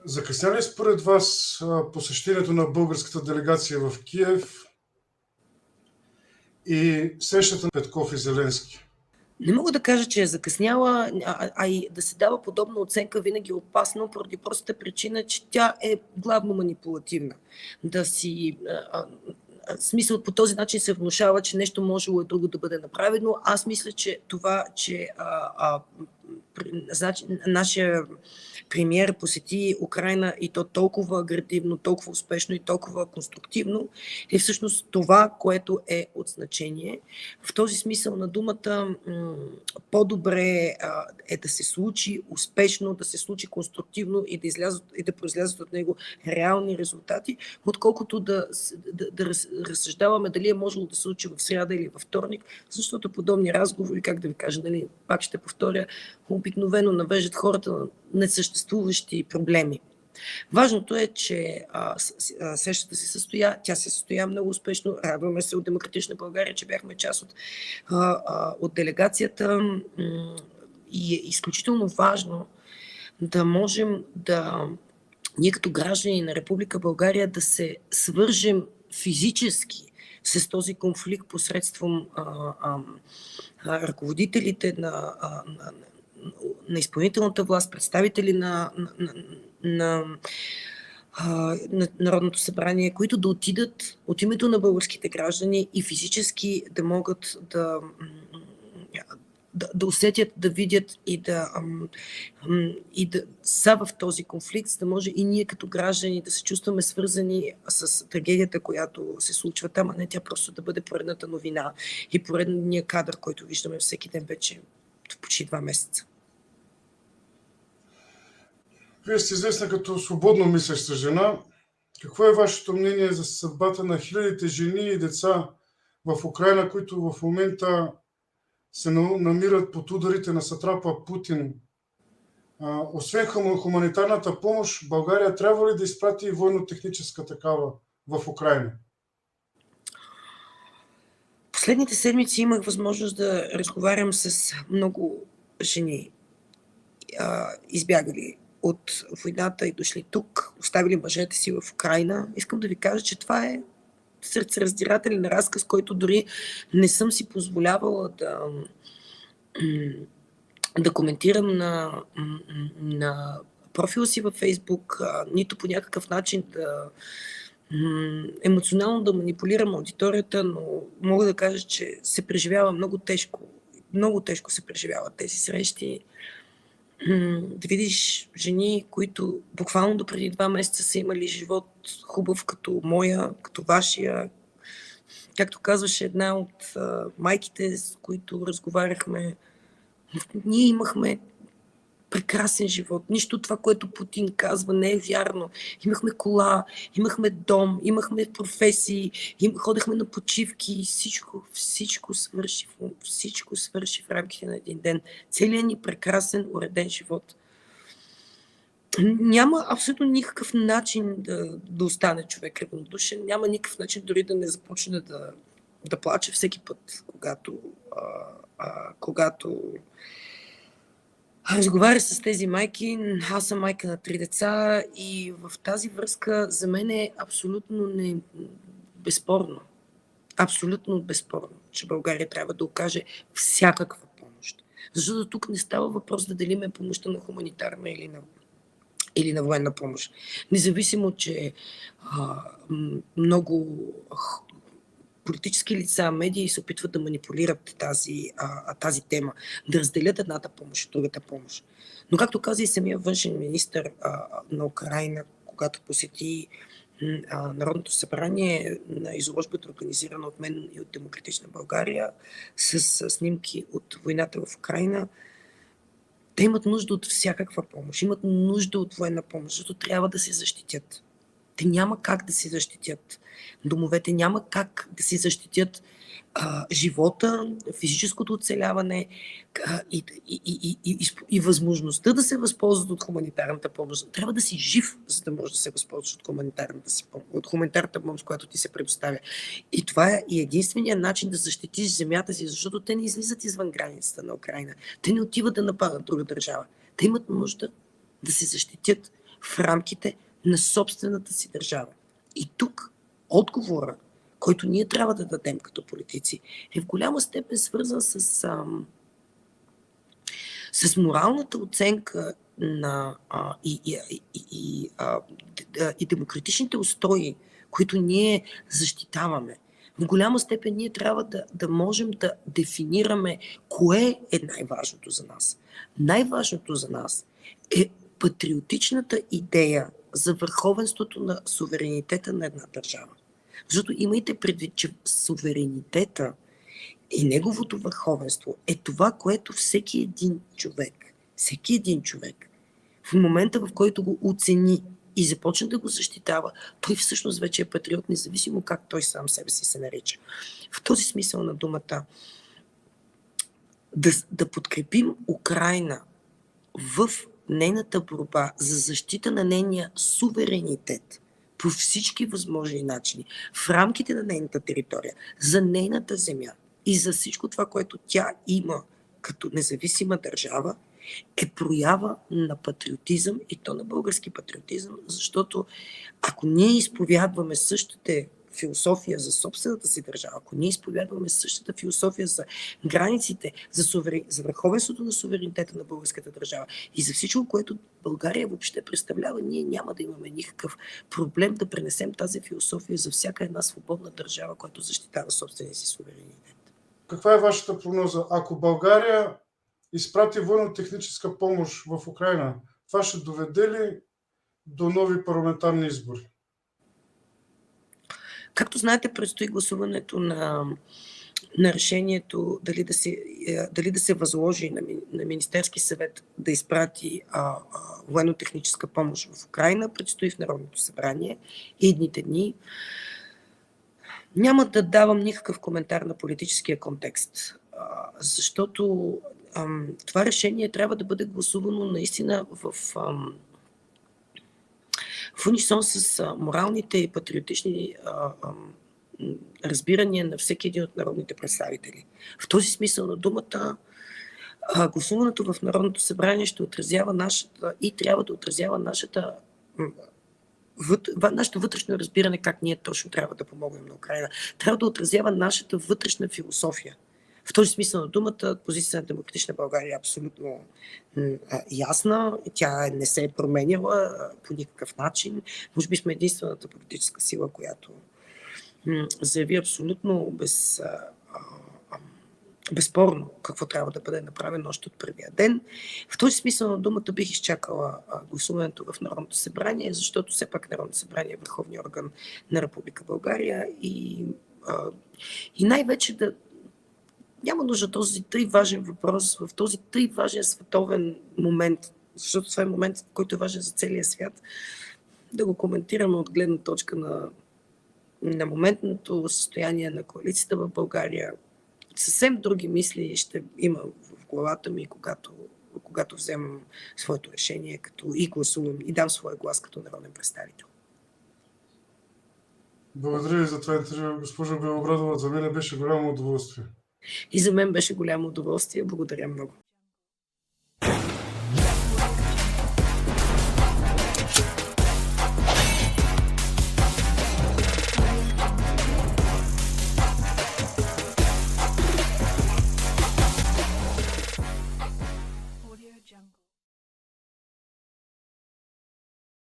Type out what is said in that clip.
Закъсня ли според вас посещението на българската делегация в Киев и срещата на Петков и Зеленски? Не мога да кажа, че е закъсняла, и да се дава подобна оценка винаги е опасно, поради простата причина, че тя е главно манипулативна. Да си смисъл по този начин се внушава, че нещо можело друго да бъде направено. Аз мисля, че това, че нашия премиер посети Украйна и то толкова градивно, толкова успешно и толкова конструктивно, е всъщност това, което е от значение. В този смисъл на думата по-добре е да се случи успешно, да се случи конструктивно и да произлязат от него реални резултати, отколкото да разсъждаваме дали е можело да се случи в сряда или във вторник, защото подобни разговори, как да ви кажа, пак ще повторя, обикновено навеждат хората на несъществуващи проблеми. Важното е, че срещата се състоя, тя се състоя много успешно. Радваме се от Демократична България, че бяхме част от делегацията и е изключително важно да можем ние като граждани на Република България да се свържем физически с този конфликт посредством ръководителите на изпълнителната власт, представители на Народното събрание, които да отидат от името на българските граждани и физически да могат да усетят, да видят и да са в този конфликт, за да може и ние като граждани да се чувстваме свързани с трагедията, която се случва там, а не тя просто да бъде поредната новина и поредния кадър, който виждаме всеки ден вече в почти 2 месеца. Вие сте известна като свободно мислеща жена. Какво е вашето мнение за съдбата на хилядите жени и деца в Украйна, които в момента се намират под ударите на сатрапа Путин? Освен хуманитарната помощ, България трябва ли да изпрати и военно-техническа такава в Украйна? Последните седмици имах възможност да разговарям с много жени, избягали от войната и дошли тук, оставили мъжете си в Украйна. Искам да ви кажа, че това е сърцераздирателен разказ, който дори не съм си позволявала да коментирам на профила си във Фейсбук, нито по някакъв начин емоционално да манипулирам аудиторията, но мога да кажа, че се преживява много тежко. Много тежко се преживяват тези срещи. Да видиш жени, които буквално до преди 2 месеца са имали живот хубав като моя, като вашия. Както казваше една от майките, с които разговаряхме, ние имахме прекрасен живот. Нищо това, което Путин казва, не е вярно. Имахме кола, имахме дом, имахме професии, ходехме на почивки. Всичко свърши в рамките на един ден. Целият ни прекрасен, уреден живот. Няма абсолютно никакъв начин да остане човек равнодушен. Няма никакъв начин дори да не започне да плаче всеки път, когато разговаря с тези майки. Аз съм майка на 3 деца и в тази връзка за мен е абсолютно безспорно, че България трябва да окаже всякаква помощ. Защото тук не става въпрос да делиме помощта на хуманитарна или на военна помощ. Независимо, че много политически лица, медии се опитват да манипулират тази тема, да разделят едната помощ от другата помощ. Но както каза и самия външен министър на Украйна, когато посети Народното събрание на изложбата, организирана от мен и от Демократична България, с снимки от войната в Украйна, те имат нужда от всякаква помощ, имат нужда от военна помощ, защото трябва да се защитят. Те няма как да се защитят домовете, няма как да се защитят живота, физическото оцеляване и възможността да се възползват от хуманитарната помощ. Трябва да си жив, за да можеш да се възползваш от хуманитарната помощ, която ти се предоставя. И това е и единственият начин да защитиш земята си, защото те не излизат извън границата на Украйна. Те не отиват да нападат друга държава. Те имат нужда да се защитят в рамките на собствената си държава. И тук отговора, който ние трябва да дадем като политици, е в голяма степен свързан с моралната оценка и демократичните устои, които ние защитаваме. В голяма степен ние трябва да можем да дефинираме кое е най-важното за нас. Най-важното за нас е патриотичната идея за върховенството на суверенитета на една държава. Защото имайте предвид, че суверенитета и неговото върховенство е това, което всеки един човек, в момента, в който го оцени и започне да го защитава, той всъщност вече е патриот, независимо как той сам себе си се нарича. В този смисъл на думата да подкрепим Украйна в нейната борба за защита на нейния суверенитет по всички възможни начини, в рамките на нейната територия, за нейната земя и за всичко това, което тя има като независима държава, е проява на патриотизъм, и то на български патриотизъм, защото ако ние изповядваме същата философия за собствената си държава, ако ние изповядваме същата философия за границите, за върховенството на суверенитета на българската държава и за всичко, което България въобще представлява, ние няма да имаме никакъв проблем да пренесем тази философия за всяка една свободна държава, която защитава собствения си суверенитет. Каква е вашата прогноза? Ако България изпрати военно-техническа помощ в Украйна, това ще доведе ли до нови парламентарни избори? Както знаете, предстои гласуването на решението дали да се възложи на Министерски съвет да изпрати военно-техническа помощ в Украйна. Предстои в Народното събрание идните дни. Няма да давам никакъв коментар на политическия контекст, защото това решение трябва да бъде гласувано наистина в унисон с моралните и патриотични разбирания на всеки един от народните представители. В този смисъл на думата, гласуването в Народното събрание ще отразява нашата и трябва да отразява нашето вътрешно разбиране как ние точно трябва да помогнем на Украйна. Трябва да отразява нашата вътрешна философия. В този смисъл на думата, позицията на Демократична България е абсолютно ясна. Тя не се е променяла по никакъв начин. Може би сме единствената политическа сила, която заяви абсолютно безспорно какво трябва да бъде направено още от първия ден. В този смисъл на думата бих изчакала гласуването в Народното събрание, защото все пак Народното събрание е върховният орган на Република България и най-вече няма нужда този тъй важен въпрос в този тъй важен световен момент, защото това е момент, който е важен за целия свят, да го коментираме от гледна точка на моментното състояние на коалицията в България. Съвсем други мисли ще има в главата ми, когато вземам своето решение и гласувам и дам своя глас като народен представител. Благодаря ви за това интервю, госпожо Белобрадова. За мен беше голямо удоволствие. И за мен беше голямо удоволствие. Благодаря много.